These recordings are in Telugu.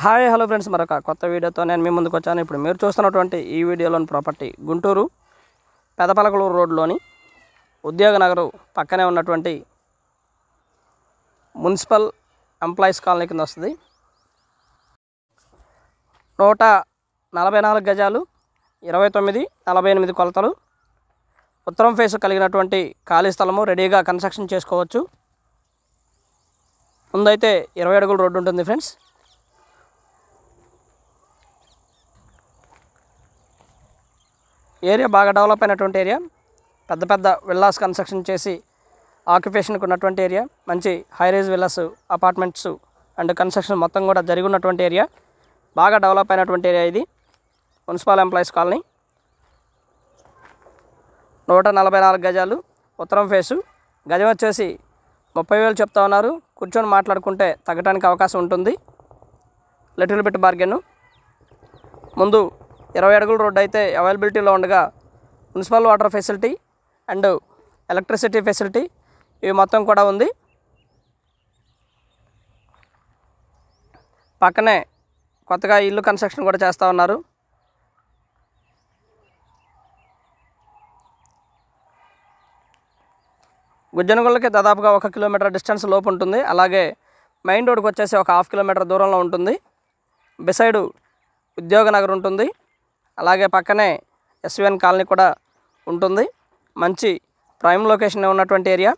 హాయ్ హలో ఫ్రెండ్స్, మరొక కొత్త వీడియోతో నేను మీ ముందుకు వచ్చాను. ఇప్పుడు మీరు చూస్తున్నటువంటి ఈ వీడియోలోని ప్రాపర్టీ గుంటూరు పెదపలకలూరు రోడ్లోని ఉద్యోగ నగరు పక్కనే ఉన్నటువంటి మున్సిపల్ ఎంప్లాయీస్ కాలనీ కింద వస్తుంది. 144 గజాలు, 29-48 కొలతలు, ఉత్తరం ఫేస్ కలిగినటువంటి ఖాళీ స్థలము, రెడీగా కన్స్ట్రక్షన్ చేసుకోవచ్చు. ముందైతే 20 అడుగుల రోడ్డు ఉంటుంది ఫ్రెండ్స్. ఏరియా బాగా డెవలప్ అయినటువంటి ఏరియా, పెద్ద పెద్ద విల్లాస్ కన్స్ట్రక్షన్ చేసి ఆక్యుపేషన్కి ఉన్నటువంటి ఏరియా, మంచి హైరేజ్ విల్లాస్, అపార్ట్మెంట్స్ అండ్ కన్స్ట్రక్షన్ మొత్తం కూడా జరిగి ఉన్నటువంటి ఏరియా, బాగా డెవలప్ అయినటువంటి ఏరియా ఇది మున్సిపల్ ఎంప్లాయీస్ కాలనీ. 144 గజాలు, ఉత్తరం ఫేసు, గజం వచ్చేసి 30,000 చెప్తా ఉన్నారు. కూర్చొని మాట్లాడుకుంటే తగ్గడానికి అవకాశం ఉంటుంది. Little bit bargain. ముందు 20 అడుగుల రోడ్డు అయితే అవైలబిలిటీలో ఉండగా municipal water facility and electricity facility ఇవి మొత్తం కూడా ఉంది. పక్కనే కొత్తగా ఇల్లు కన్స్ట్రక్షన్ కూడా చేస్తూ ఉన్నారు. గుజ్జనగొల్లకి దాదాపుగా 1 కిలోమీటర్ డిస్టెన్స్ లోపు ఉంటుంది. అలాగే మెయిన్ రోడ్కి వచ్చేసి ఒక 1/2 కిలోమీటర్ దూరంలో ఉంటుంది. బిసైడ్ ఉద్యోగ నగర్ ఉంటుంది. అలాగే పక్కనే ఎస్విఎన్ కాలనీ కూడా ఉంటుంది. మంచి ప్రైమ్ లొకేషన్ ఉన్నటువంటి ఏరియా.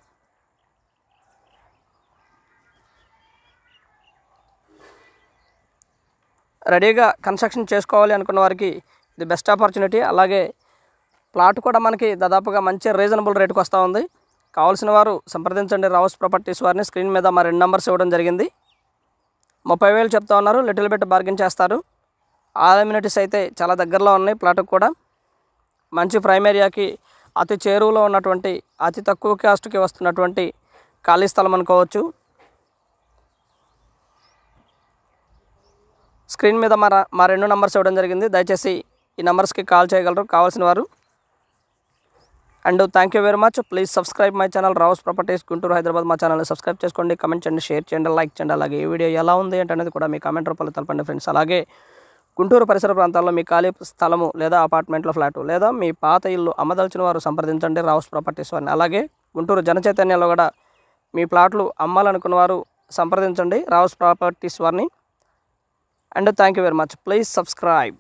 రెడీగా కన్స్ట్రక్షన్ చేసుకోవాలి అనుకున్న వారికి ఇది బెస్ట్ ఆపర్చునిటీ. అలాగే ప్లాట్ కూడా మనకి దాదాపుగా మంచి రీజనబుల్ రేటుకు వస్తూ ఉంది. కావాల్సిన వారు సంప్రదించండి రావుస్ ప్రాపర్టీస్ వారిని. స్క్రీన్ మీద మా 2 నెంబర్స్ ఇవ్వడం జరిగింది. 30,000 చెప్తా ఉన్నారు. లిటిల్ బిట్ బార్గెన్ చేస్తారు. ఆల్ అమ్యూనిటీస్ అయితే చాలా దగ్గరలో ఉన్నాయి. ప్లాట్కి కూడా మంచి ప్రైమ్ ఏరియాకి అతి చేరువలో ఉన్నటువంటి, అతి తక్కువ కాస్ట్కి వస్తున్నటువంటి ఖాళీ స్థలం అనుకోవచ్చు. స్క్రీన్ మీద మా 2 నెంబర్స్ ఇవ్వడం జరిగింది. దయచేసి ఈ నెంబర్స్కి కాల్ చేయగలరు కావాల్సిన వారు. And thank you very much. Please subscribe my channel Rao's properties Guntur, Hyderabad. మా ఛానల్ని సబ్స్క్రైబ్ చేసుకోండి, కమెంట్ చేయండి, షేర్ చేయండి, లైక్ చేయండి. అలాగే ఈ వీడియో ఎలా ఉంది ఏంటనేది కూడా మీ కామెంట్ రూపంలో తెలపండి ఫ్రెండ్స్. అలాగే గుంటూరు పరిసర ప్రాంతాల్లో మీ ఖాళీ స్థలము లేదా అపార్ట్మెంట్లో ఫ్లాటు లేదా మీ పాత ఇల్లు అమ్మదలిచిన వారు సంప్రదించండి రావుస్ ప్రాపర్టీస్ వారిని. అలాగే గుంటూరు జనచైతన్యంలో కూడా మీ ప్లాట్లు అమ్మాలనుకున్న వారు సంప్రదించండి రావుస్ ప్రాపర్టీస్ వారిని. And thank you very much. Please subscribe.